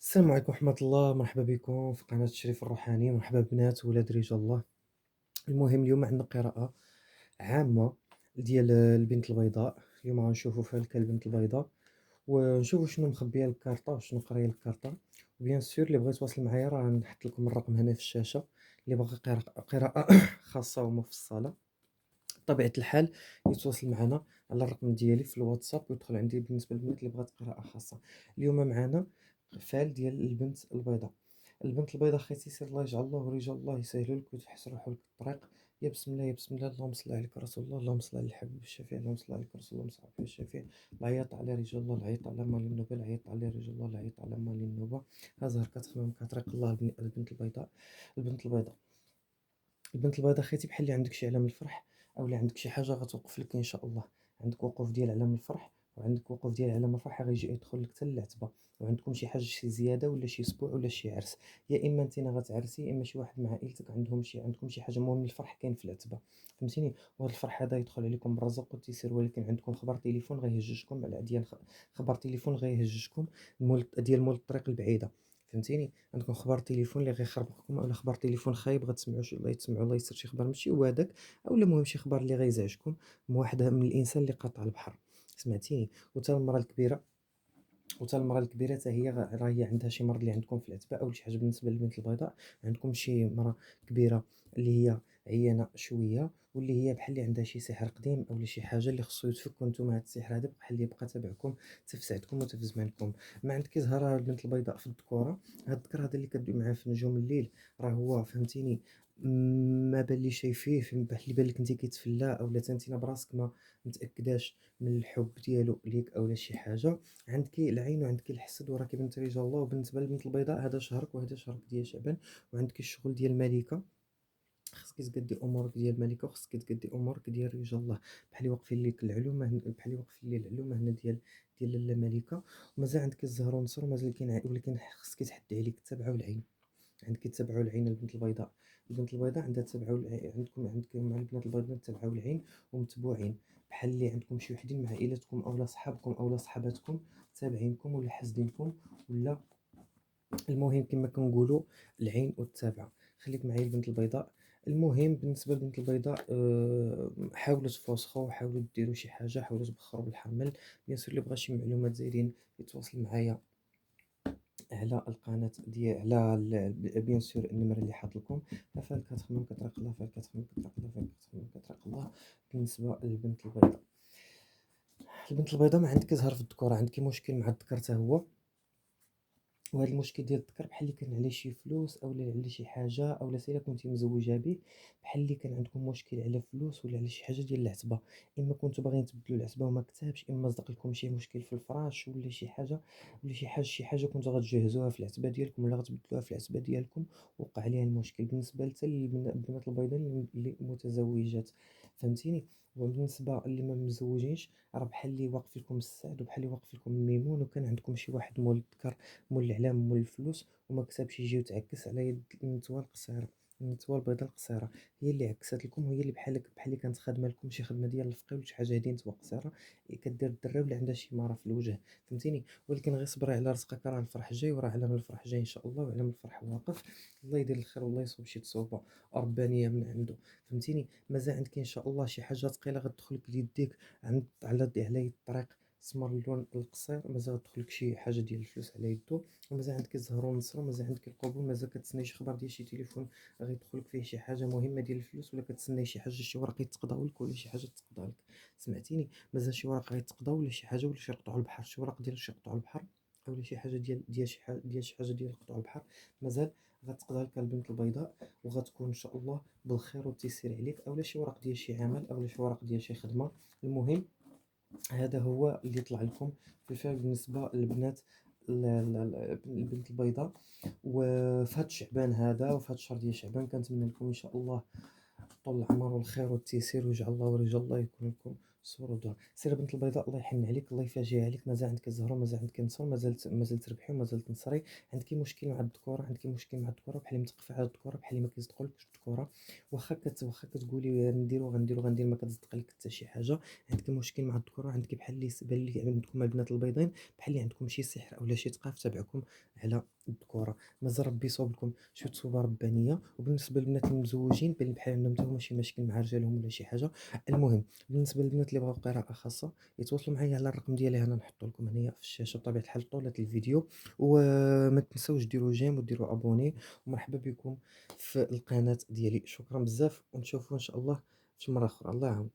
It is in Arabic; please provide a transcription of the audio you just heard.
السلام عليكم ورحمة الله، مرحبا بكم في قناة الشريف الروحاني. مرحبا بنات ولاد رجال الله. المهم اليوم عندنا قراءة عامة ديال البنت البيضاء. اليوم غنشوفوا فيها البنت البيضاء ونشوفوا شنو مخبيه الكارطة وشنو قرايه الكارطة. وبيان سور اللي بغى يتواصل معايا راه نحط لكم الرقم هنا في الشاشة، اللي باغي قراءة خاصة ومفصلة بطبيعة الحال يتواصل معنا على الرقم ديالي في الواتساب ويدخل عندي. بالنسبة للبنات اللي بغات قراءة خاصة، اليوم معنا فال ديال البنت البيضاء. البنت البيضاء خيتي سير الله يجعل الله ورجال الله يسهلوا لك ويتحسروا لك الطريق. يا بسم الله يا بسم الله، اللهم صل عليك رسول الله، اللهم صل على الحبيب الشفيع، اللهم صل عليك رسول الله، اللهم صل على الحبيب الشفيع. العياط على رجال الله، العياط على مال النوبة، العياط على رجال الله، العياط على مال النوبة. ها زهر كتخمم كطريق الله البنت البيضاء. البنت البيضاء البنت البيضاء خيتي بحال اللي عندك شي علامة الفرح او اللي عندك شي حاجه غتوقف لك ان شاء الله. عندك وقوف ديال علامة الفرح وعندك وقوف ديال علامة الفرح غيجي يدخل لك حتى العتبه، وعندكم شي حاجه شي زياده ولا شي اسبوع ولا شي عرس. يا اما انت غتعرسي يا اما شي واحد من عائلتك عندكم شي حاجه. المهم الفرح كاين في العتبه، فهمتيني. وهذا الفرح هذا يدخل عليكم بالرزق والتيسير، ولكن عندكم خبر تليفون غيهججكم على ديال خبر تليفون غيهججكم مول الطريق البعيده، فهمتيني. عندكم خبر تليفون اللي غيخربقكم اولا خبر تليفون خايب غتسمعوا شي الله يتسمعوا الله يسر شي خبر ماشي هو هذاك، اولا المهم شي خبر اللي غيزعجكم من واحد من الانسان اللي قاطع البحر، سمعتيني. وتا المراه الكبيره حتى هي راه هي عندها شي مرض اللي عندكم في العتبه او شي حاجه. بالنسبه للبنت البيضاء عندكم شي مراه كبيره اللي هي عيانه شويه، واللي هي بحال اللي عندها شي سحر قديم او شي حاجه اللي خصو يتفك، وانتم هاد السحر هذا بحال اللي يبقى تابعكم حتى في ساعتكم وحتى في زمانكم. ما عندك زهره البنت البيضاء في الذكوره. هاد الذكر هذا اللي كدوي معاه في نجوم الليل راه هو، فهمتيني. ما بان لي شي فيه بحال اللي بان لك انت كيتفلا، اولا انت براسك ما متاكداش من الحب ديالو ليك اولا شي حاجه. عندك العين وعندك الحسد وراكي بنت رجال الله. وبالنسبه للبنت البيضاء هذا شهرك وهذا شهرك ديال شعبان، وعندك الشغل ديال الملكه. خصك تقدي امورك ديال الملكه وخصك تقدي امورك ديال رجال الله. بحال واقفين ليك العلومه بحال واقفين لي العلومه هنا ديال الملكه. ومازال عندك الزهر والنصر ومازال كاين ولكن خصك تحدي عليك التبعه والعين. عندك التبعه والعين البنت البيضاء. البنت البيضاء عندها التبعه والعين. عندكم مع البنات البيضاء التبعه والعين ومتبوعين، بحال اللي عندكم شي وحدين من عائلتكم اولا صحابكم اولا صحاباتكم تابعينكم ولا حاسدينكم ولا. المهم كما كنقولوا العين والتابعه. خليك معايا البنت البيضاء. المهم بالنسبه للبنت البيضاء حاولوا تفوسخوا، حاولوا ديروا شي حاجه، حاولوا تبخروا بالحرمل. بيان سور اللي بغى شي معلومات زايدين يتواصل معايا على القناه ديال بيان سور النمره اللي حاط لكم. فال كتخمم كطريق الله، فال كتخمم كطريق الله، فال كتخمم كطريق الله. بالنسبه للبنت البيضاء، البنت البيضاء ما عندك زهر في الذكوره، عندك مشكل مع الذكر حتى هو. وهذا المشكل ديال الذكر بحال اللي كان عليه شي فلوس اولا عليه شي حاجه اولا سيلا كنتي مزوجه به، بحال اللي كان عندكم مشكل على فلوس ولا على شي حاجه ديال العتبه. اما كنتو باغيين تبدلوا العتبه وما كتبش، اما صدق لكم شي مشكل في الفراش ولا شي حاجه ولا شي حاجه كنتو غتجهزوها في العتبه ديالكم ولا غتبدلوها في العتبه ديالكم وقع عليها المشكل. بالنسبه حتى للبنات البيضاء اللي متزوجات، فهمتيني. وبالنسبه اللي ما مزوجينش راه بحال اللي واقف لكم السعد وبحال اللي واقف لكم الميمون، وكان عندكم شي واحد مول الذكر مول الإعلام مول الفلوس وما كسبش يجي وتعكس على يد النتوى القصيرة. النتوى البيضاء القصيرة هي اللي عكست لكم، وهي اللي بحال اللي كانت خادمة لكم شي خدمة ديال الفقيه ولا شي حاجة. هادي نتوى قصيرة كدير الدرة ولا عندها شي مرة في الوجه، فهمتيني. ولكن غير صبري على رزقك، راه الفرح جاي وراه علامة الفرح جاي ان شاء الله، وعلامة الفرح واقف. الله يدير الخير والله يصوب شي تصوبة ربانية من عنده، فهمتيني. مازال عندك ان شاء الله شي حاجة ثقيلة غتدخلك ليديك على يد الطريق سمر اللون القصير. مازال غتدخلك شي حاجة ديال الفلوس على يدو. ومازال عندك الزهر والنصر ومازال عندك القبول. مازال كتسناي شي خبر ديال شي تليفون غيدخلك فيه شي حاجه مهمه ديال الفلوس، ولا كتسناي شي حاجه شي ورق يتقضاو لك ولا شي حاجه تقضى لك، سمعتيني. مازال شي ورق غيتقضاو ولا شي حاجه ولا شي يقطعوا البحر، شي ورق ديال شي يقطعوا البحر اولا شي حاجه ديال يقطعوا البحر. مازال غتقضى لك البنت البيضاء وغتكون ان شاء الله بالخير والتيسير عليك، اولا شي ورق ديال شي عمل اولا شي ورق ديال شي خدمه. المهم هذا هو اللي طلع لكم في الفعل بالنسبة للبنات البنت البيضاء. وفي هاد شعبان هذا وفي هاد الشهر ديال شعبان كنتمنى لكم ان شاء الله طول العمر والخير والتيسير، ويجعل الله ورجال الله يكون لكم الصور والضحى. سير بنت البيضاء الله يحن عليك، الله يفاجئ عليك، مازال عندك الزهرة ومازال عندك النصر، مازال تربحي ومازال تنصري. عندك مشكل مع الذكورة، عندك مشكل مع الذكورة، بحال اللي متقفى على الذكورة، بحال اللي ما كيصدقولكش الذكورة. واخا كتقولي غندير ما كتصدق لك حتى شي حاجة. عندك مشكل مع الذكورة، عندك بحال اللي بان لك عندكم البنات البيضين بحال اللي عندكم شي سحر اولا شي ثقافة تبعكم على الذكورة. مازال ربي يصوب لكم شي تصوبة ربانية. وبالنسبة للبنات المزوجين بان بحال عندهم حتى هما شي مشكل مع رجالهم ولا شي حاجة. المهم بالنسبة للبنات اللي بغاو قراءة خاصة يتواصلوا معايا على الرقم ديالي، انا نحطو لكم هنايا في الشاشة بطبيعة الحال طولة الفيديو. وما تنساوش ديروا جيم وديروا ابوني. ومرحبا بكم في القناة ديالي، شكرا بزاف، ونشوفوا ان شاء الله في مرة اخرى. الله يعاون.